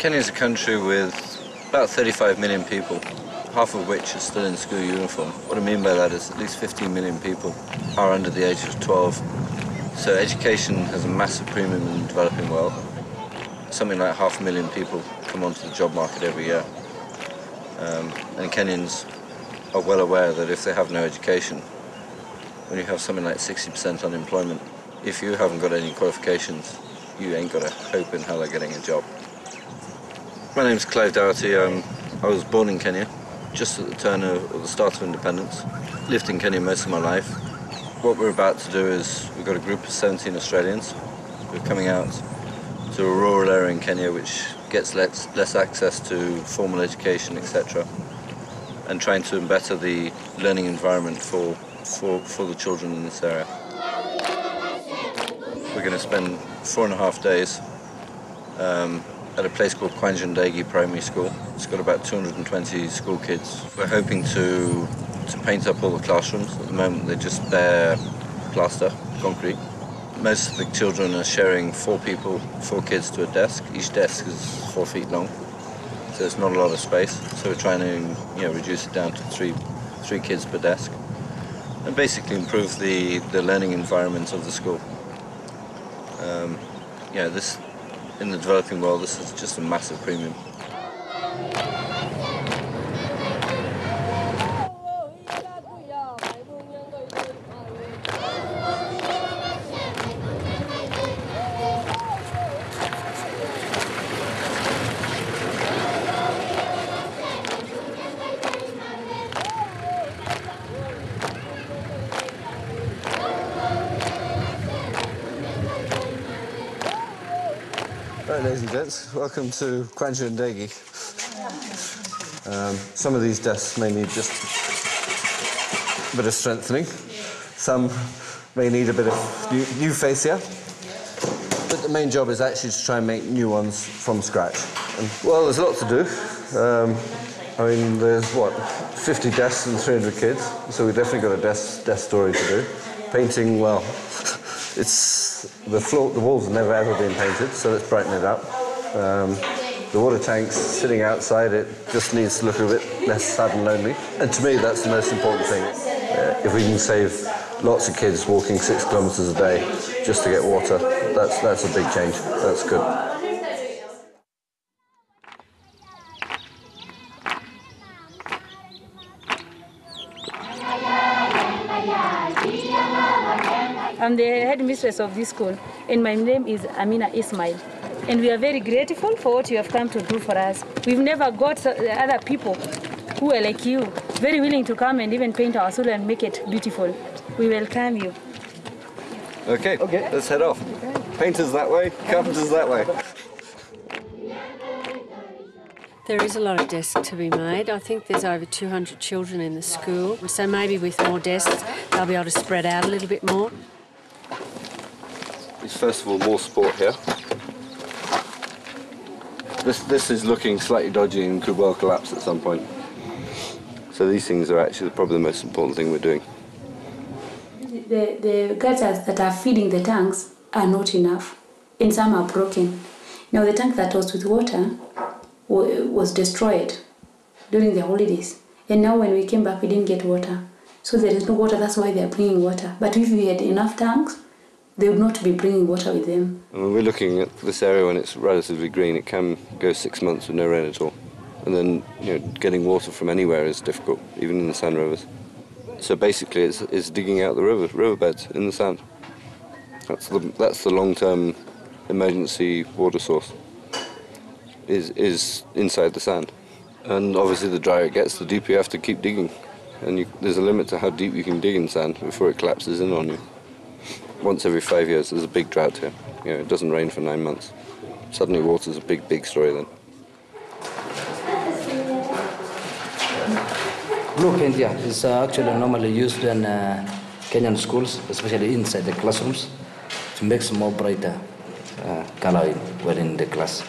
Kenya is a country with about 35 million people, half of which are still in school uniform. What I mean by that is at least 15 million people are under the age of 12. So education has a massive premium in the developing world. Something like 500,000 people come onto the job market every year. And Kenyans are well aware that if they have no education, when you have something like 60% unemployment, if you haven't got any qualifications, you ain't got a hope in hell of getting a job. My name's Clive Doherty. I was born in Kenya, just at the turn of the start of independence. Lived in Kenya most of my life. What we're about to do is, we've got a group of 17 Australians. We're coming out to a rural area in Kenya which gets less access to formal education, etc., and trying to better the learning environment for the children in this area. We're going to spend 4.5 days at a place called Kwanjundegi Primary School. It's got about 220 school kids. We're hoping to paint up all the classrooms. At the moment they're just bare plaster, concrete. Most of the children are sharing 4 kids to a desk. Each desk is 4 feet long, so it's not a lot of space. So we're trying to reduce it down to three kids per desk, and basically improve the learning environment of the school. This, in the developing world, this is just a massive premium. Right, ladies and gents, welcome to Kwanjundegi. Some of these desks may need just a bit of strengthening. Some may need a bit of new fascia. But the main job is actually to try and make new ones from scratch. And, well, there's a lot to do. There's, 50 desks and 300 kids, so we've definitely got a desk story to do. Painting, well, the walls have never ever been painted, so let's brighten it up. The water tank's sitting outside, it just needs to look a bit less sad and lonely. And to me, that's the most important thing. If we can save lots of kids walking 6 kilometres a day just to get water, that's a big change. That's good. I'm the headmistress of this school, and my name is Amina Ismail. And we are very grateful for what you have come to do for us. We've never got other people who are like you, very willing to come and even paint our school and make it beautiful. We welcome you. Okay, let's head off. Painters that way, carpenters that way. There is a lot of desks to be made. I think there's over 200 children in the school, so maybe with more desks they'll be able to spread out a little bit more. It's first of all more support here. This is looking slightly dodgy and could well collapse at some point. So these things are actually probably the most important thing we're doing. The gutters that are feeding the tanks are not enough, and some are broken. Now the tank that was with water was destroyed during the holidays, and now when we came back we didn't get water. So there is no water, that's why they are bringing water. But if we had enough tanks, they would not be bringing water with them. When we're looking at this area when it's relatively green, it can go 6 months with no rain at all. And then, getting water from anywhere is difficult, even in the sand rivers. So basically it's digging out the riverbeds in the sand. That's the long-term emergency water source, is inside the sand. And obviously the drier it gets, the deeper you have to keep digging. And there's a limit to how deep you can dig in sand before it collapses in on you. Once every 5 years there's a big drought here. It doesn't rain for 9 months. Suddenly water's a big story then. Blue paint, yeah, is actually normally used in Kenyan schools, especially inside the classrooms, to make some more brighter color when in the class.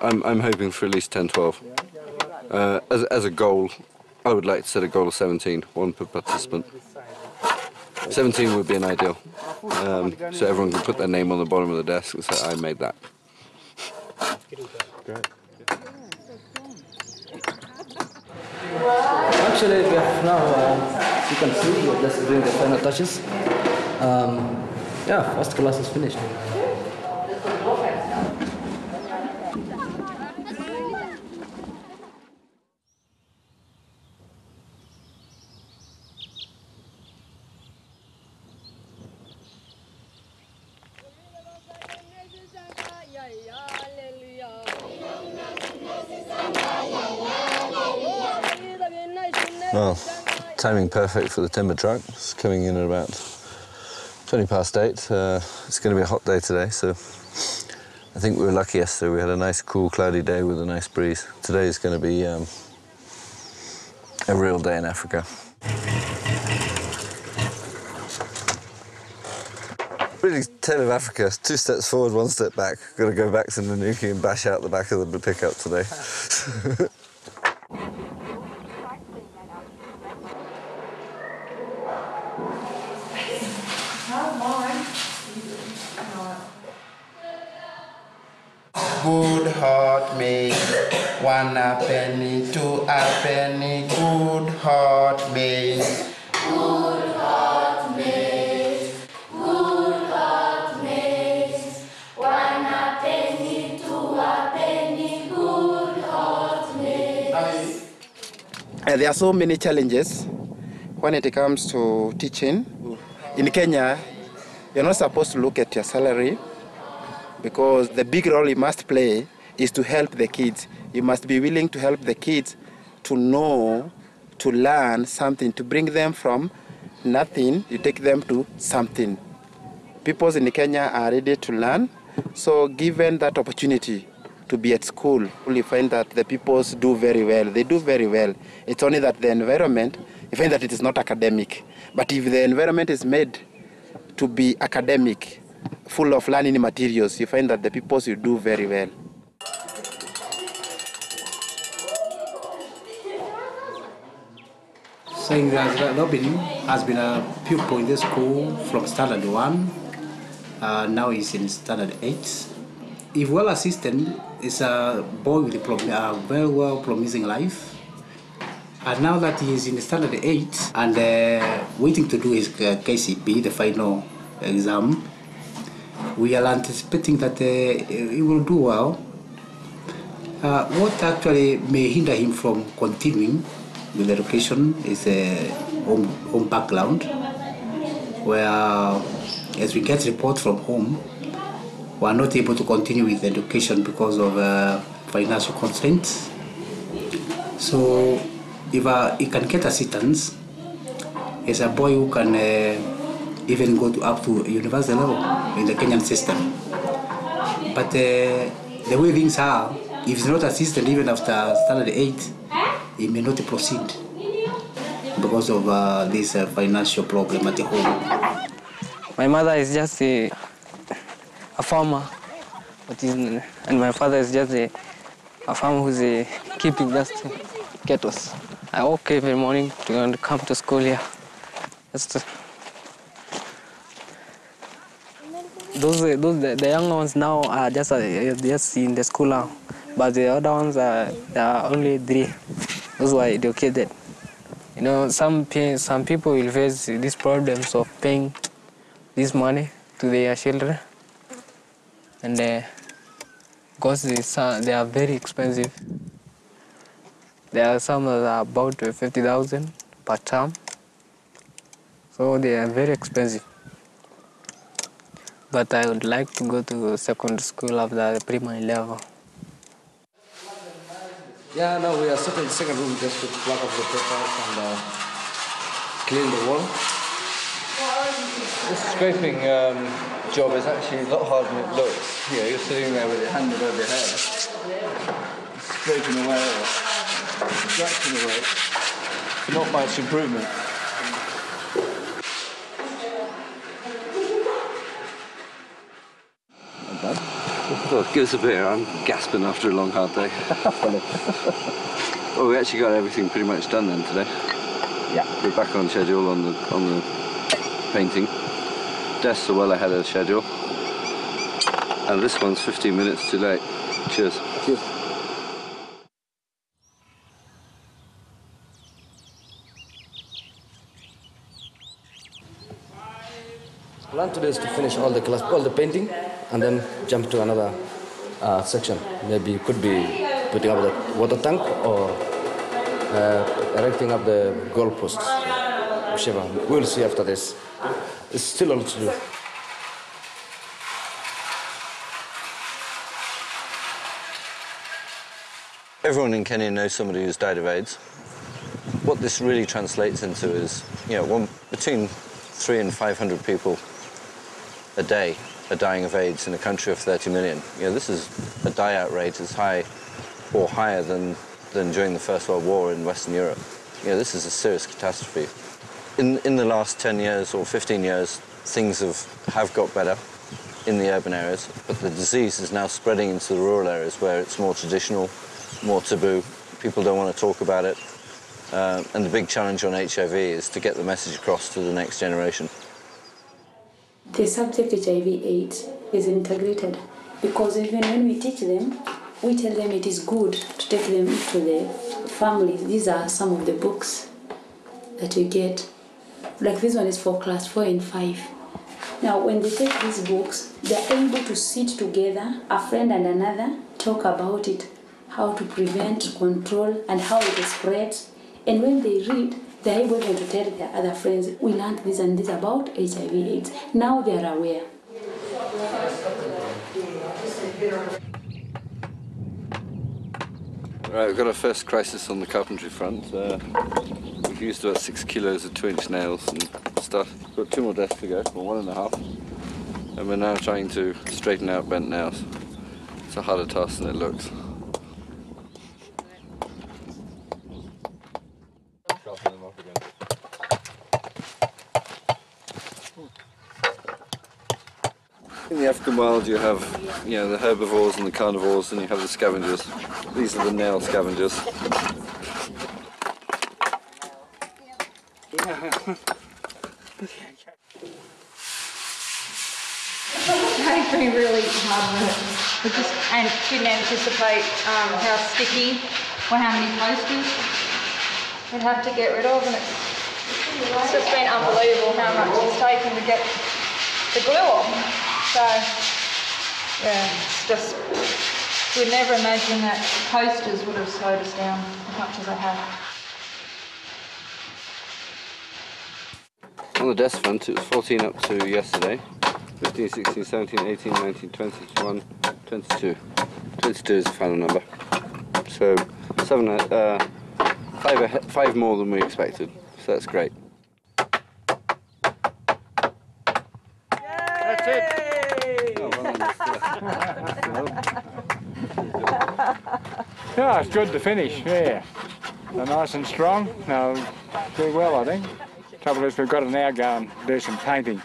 I'm hoping for at least 10, 12. As a goal, I would like to set a goal of 17, 1 per participant. 17 would be an ideal, so everyone can put their name on the bottom of the desk and say, I made that. Great. Actually, we have now, you can see, we're just doing the final touches. Yeah, first class is finished. Well, timing perfect for the timber truck. It's coming in at about 20 past 8. It's going to be a hot day today, so I think we were lucky yesterday. We had a nice, cool, cloudy day with a nice breeze. Today is going to be a real day in Africa. Really, tale of Africa. 2 steps forward, 1 step back. Got to go back to Nanuki and bash out the back of the pickup today. Good hot maize, 1 penny, 2 penny, good hot maize. Good hot maize, good hot maize, 1 penny, 2 penny, good hot maize. There are so many challenges when it comes to teaching. In Kenya, you're not supposed to look at your salary, because the big role you must play is to help the kids. You must be willing to help the kids to know, to learn something, to bring them from nothing, you take them to something. People in Kenya are ready to learn, so given that opportunity to be at school, you find that the peoples do very well. They do very well. It's only that the environment, you find that it is not academic. But if the environment is made to be academic, full of learning materials, you find that the peoples you do very well. Saying that Robin has been a pupil in the school from standard 1, now he's in standard 8. If well assisted, is a boy with a very well promising life. And now that he is in standard 8 and waiting to do his KCP, the final exam, we are anticipating that he will do well. What actually may hinder him from continuing with education is a home background, where as we get reports from home, we are not able to continue with education because of financial constraints. So if he can get assistance, as a boy who can even go up to university level in the Kenyan system. But the way things are, if he's not assisted even after standard 8, he may not proceed because of this financial problem at the home. My mother is just a farmer, and my father is just a farmer who's keeping just cattle. I walk every morning to come to school here. The younger ones now are just in the school now, but the other ones they are only 3. Those who are educated. You know, some people will face these problems of paying this money to their children, and because they are very expensive. There are some that are about 50,000 per term, so they are very expensive. But I would like to go to secondary school after the primary level. Yeah, no, we are sitting in the second room just to plug off the papers and clean the wall. This scraping job is actually a lot harder than it looks. Yeah, you're sitting there with your hand above your head, scraping away, scratching away. Not much improvement. Not bad. Well, give us a beer. I'm gasping after a long, hard day. Well, we actually got everything pretty much done then today. Yeah. We're back on schedule on the painting. Desks are well ahead of schedule. And this one's 15 minutes too late. Cheers. Cheers. Plan today is to finish all the painting, and then jump to another section. Maybe could be putting up the water tank or erecting up the goalposts, whichever. We'll see after this. It's still a lot to do. Everyone in Kenya knows somebody who's died of AIDS. What this really translates into is, between 300 and 500 people a day are dying of AIDS in a country of 30 million. This is a die-out rate as high or higher than during the First World War in Western Europe. This is a serious catastrophe. In the last 10 years or 15 years, things have got better in the urban areas, but the disease is now spreading into the rural areas where it's more traditional, more taboo. People don't want to talk about it. And the big challenge on HIV is to get the message across to the next generation. The subject HIV/AIDS is integrated because even when we teach them, we tell them it is good to take them to the families. These are some of the books that we get. Like this one is for class 4 and 5. Now, when they take these books, they're able to sit together, a friend and another, talk about it, how to prevent, control, and how it spreads. And when they read, they're able to tell their other friends, we learned this and this about HIV/AIDS. Now they're aware. Right, we've got our first crisis on the carpentry front. We've used about 6 kilos of 2-inch nails and stuff. We've got 2 more desks to go, or 1.5. And we're now trying to straighten out bent nails. It's a harder task than it looks. In the African wild you have, the herbivores and the carnivores, and you have the scavengers. These are the nail scavengers. They've been really hard work. We just didn't anticipate how sticky or how many posters we'd have to get rid of, and it's just been unbelievable how much it's taken to get the glue off. So, yeah, it's just, we'd never imagined that posters would have slowed us down as much as they have. On the desk front, it was 14 up to yesterday. 15, 16, 17, 18, 19, 20, 21, 22. 22 is the final number. So 5 more than we expected, so that's great. That's it. Yeah, it's good to finish, yeah. They're nice and strong, they'll do well, I think. Trouble is, we've got to now go and do some painting.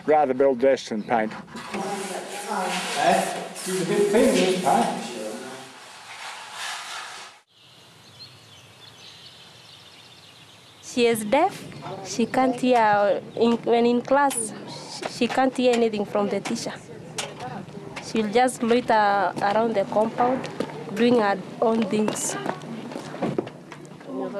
Rather build desks than paint. She is deaf. She can't hear, when in class, she can't hear anything from the teacher. She'll just loiter around the compound, doing her own things.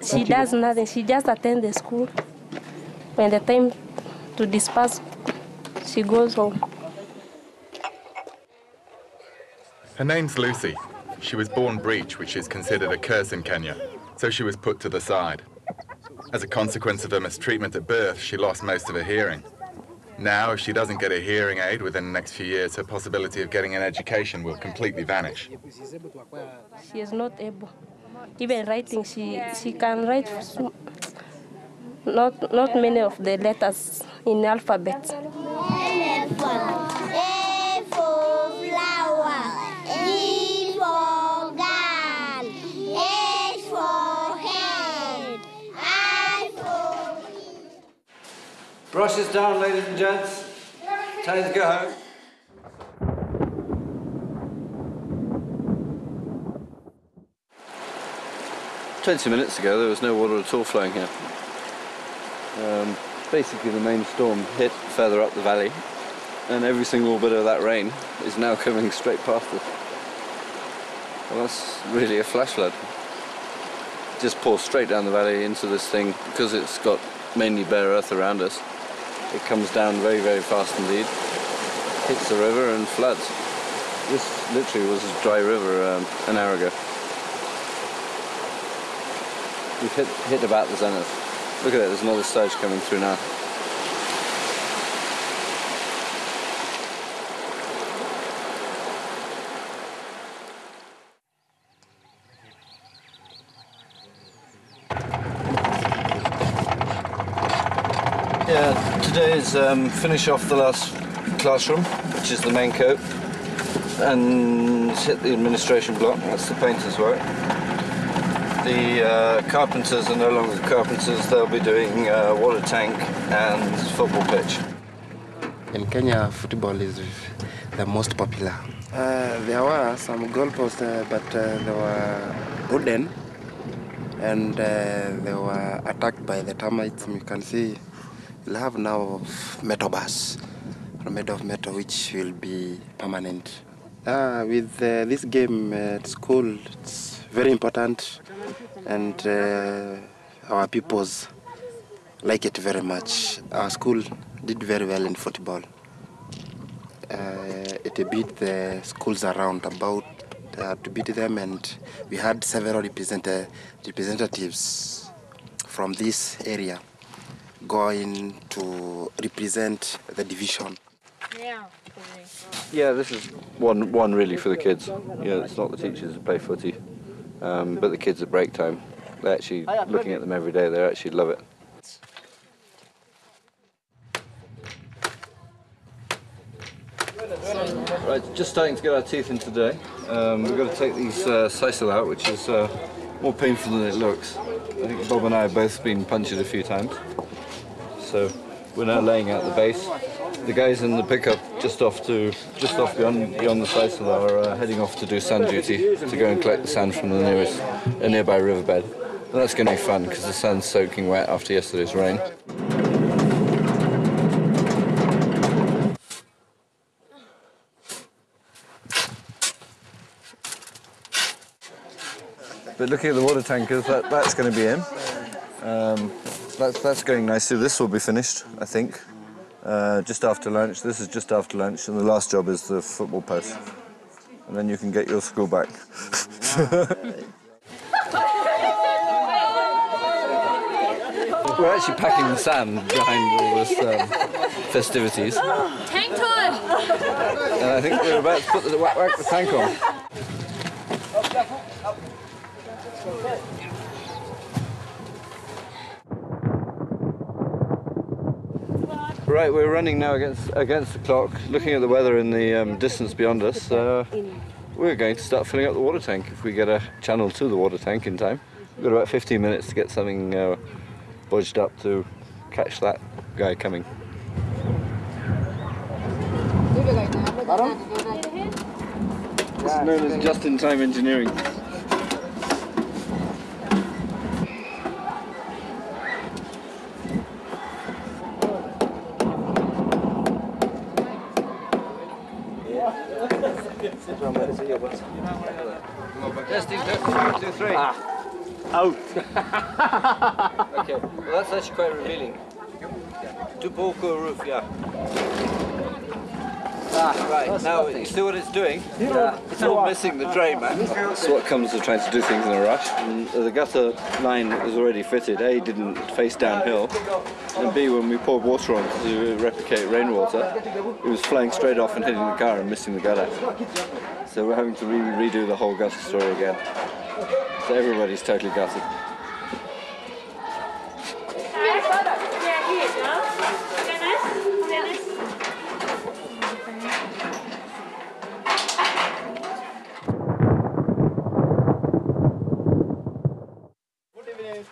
She does nothing. She just attends the school. When the time to disperse, she goes home. Her name's Lucy. She was born breech, which is considered a curse in Kenya, so she was put to the side. As a consequence of her mistreatment at birth, she lost most of her hearing. Now, if she doesn't get a hearing aid within the next few years, her possibility of getting an education will completely vanish. She is not able. Even writing, she can write not many of the letters in alphabet. Elephant. A for flower. E for gun. H for head. I for... Brushes down, ladies and gents. Time to go home. "20 minutes ago, there was no water at all flowing here. basically the main storm hit further up the valley, and every single bit of that rain is now coming straight past us. Well, that's really a flash flood. It just pours straight down the valley into this thing because it's got mainly bare earth around us. It comes down very, very fast indeed, hits the river and floods. This literally was a dry river an hour ago. We've hit about the zenith. Look at it, there's another surge coming through now. Yeah, today is finish off the last classroom, which is the main coat, and hit the administration block. That's the painter's work. The carpenters are no longer carpenters. They'll be doing water tank and football pitch. In Kenya, football is the most popular. There were some goalposts, but they were wooden, and they were attacked by the termites. You can see we'll have now metal bars made of metal, which will be permanent. With this game at school, it's very important, and our pupils like it very much. Our school did very well in football. It beat the schools around about to beat them, and we had several representatives from this area going to represent the division. Yeah, this is one really for the kids. Yeah, it's not the teachers who play footy, but the kids at break time. They're actually looking at them every day. They actually love it. Right, just starting to get our teeth in today. We've got to take these sisal out, which is more painful than it looks. I think Bob and I have both been punctured a few times. So we're now laying out the base. The guys in the pickup just off beyond the sisal are heading off to do sand duty, to go and collect the sand from the nearby riverbed. And that's going to be fun because the sand's soaking wet after yesterday's rain. But looking at the water tankers, that's going to be in. That's going nicely. This will be finished, I think, just after lunch. This is just after lunch, and the last job is the football post. And then you can get your school back. We're actually packing the sand behind all this festivities. Tank time! And I think we're about to put whack the tank on. Right, we're running now against the clock, looking at the weather in the distance beyond us. We're going to start filling up the water tank if we get a channel to the water tank in time. We've got about 15 minutes to get something budged up to catch that guy coming. It's known as just-in-time engineering. Testing, 1, 2, 3. Out. Okay, well that's actually quite revealing. Tu pouco roof, yeah. Right, now you see what it's doing? Yeah. It's all missing the drain, man. That's what comes of trying to do things in a rush. And the gutter line that was already fitted, A, didn't face downhill, and B, when we poured water on to replicate rainwater, it was flying straight off and hitting the car and missing the gutter. So we're having to redo the whole gutter story again. So everybody's totally gutted.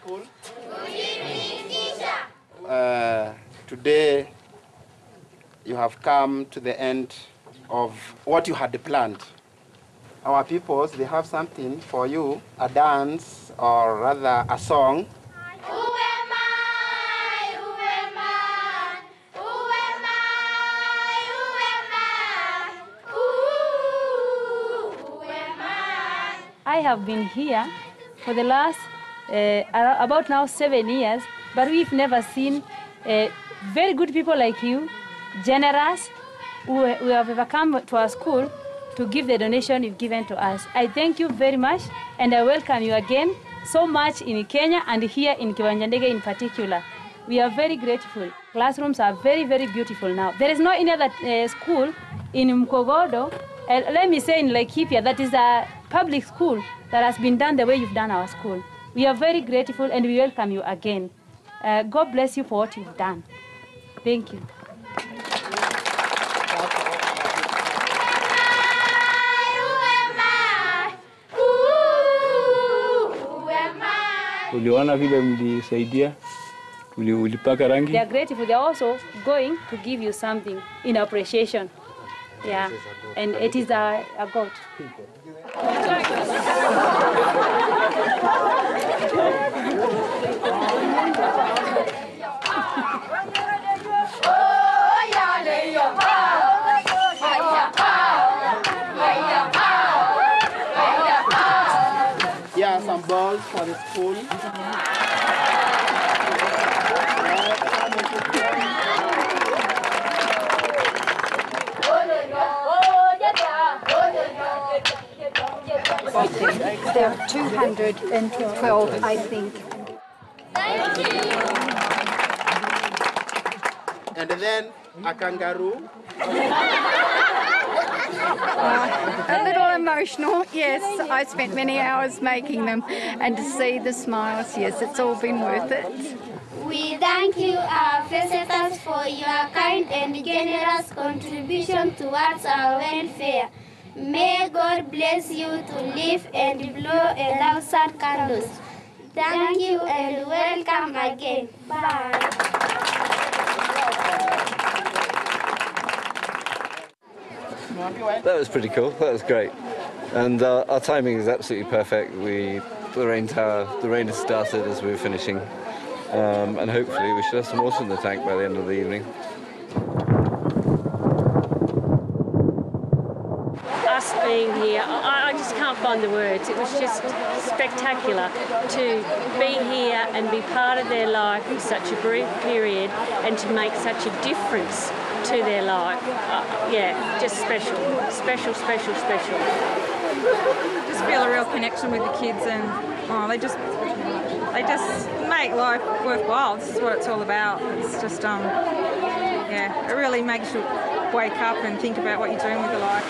School. Today you have come to the end of what you had planned. Our pupils, they have something for you, a dance or rather a song. Who am I? Who am I? have been here for the last about now 7 years, but we've never seen very good people like you, generous, who have ever come to our school to give the donation you've given to us. I thank you very much, and I welcome you again so much in Kenya and here in Kiwanja Ndege in particular. We are very grateful. Classrooms are very, very beautiful now. There is no any other school in Mkogodo, let me say in Laikipia, that is a public school that has been done the way you've done our school. We are very grateful and we welcome you again. God bless you for what you've done. Thank you. Uliona vile mlisaidia, ulipaka rangi. They are grateful. They are also going to give you something in appreciation. Yeah, and it is a goat. Yeah, some balls for the school. There are 212, I think. And then a kangaroo. A little emotional, yes. I spent many hours making them, and to see the smiles, yes, it's all been worth it. We thank you, our visitors, for your kind and generous contribution towards our welfare. May God bless you to live and blow a thousand candles. Thank you and welcome again. Bye. That was pretty cool. That was great. And our timing is absolutely perfect. The rain has started as we were finishing. And hopefully we should have some water in the tank by the end of the evening. Us being here, I just can't find the words. It was just spectacular to be here and be part of their life for such a brief period and to make such a difference to their life. Yeah, just special, special, special, special. Just feel a real connection with the kids, and they just make life worthwhile. This is what it's all about. It's just yeah, it really makes you wake up and think about what you're doing with your life.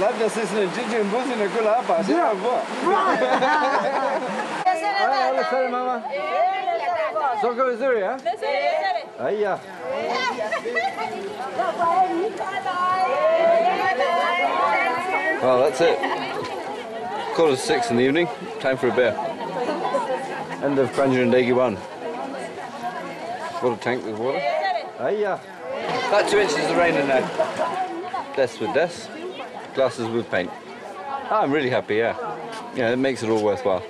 Labda sisi ni jiji mbuzi nakula hapa. Sina mvua. Haya, mama. Soko vizuri, eh? Haya. Well, that's it. 6:15 in the evening. Time for a beer. End of Kiwanja Ndege 1. Got a tank with water. Hiya. About 2 inches of rain in there. Desks with desks, glasses with paint. I'm really happy, yeah. Yeah, it makes it all worthwhile.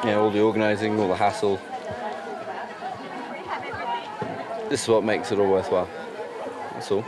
Yeah, all the organising, all the hassle. This is what makes it all worthwhile. That's all.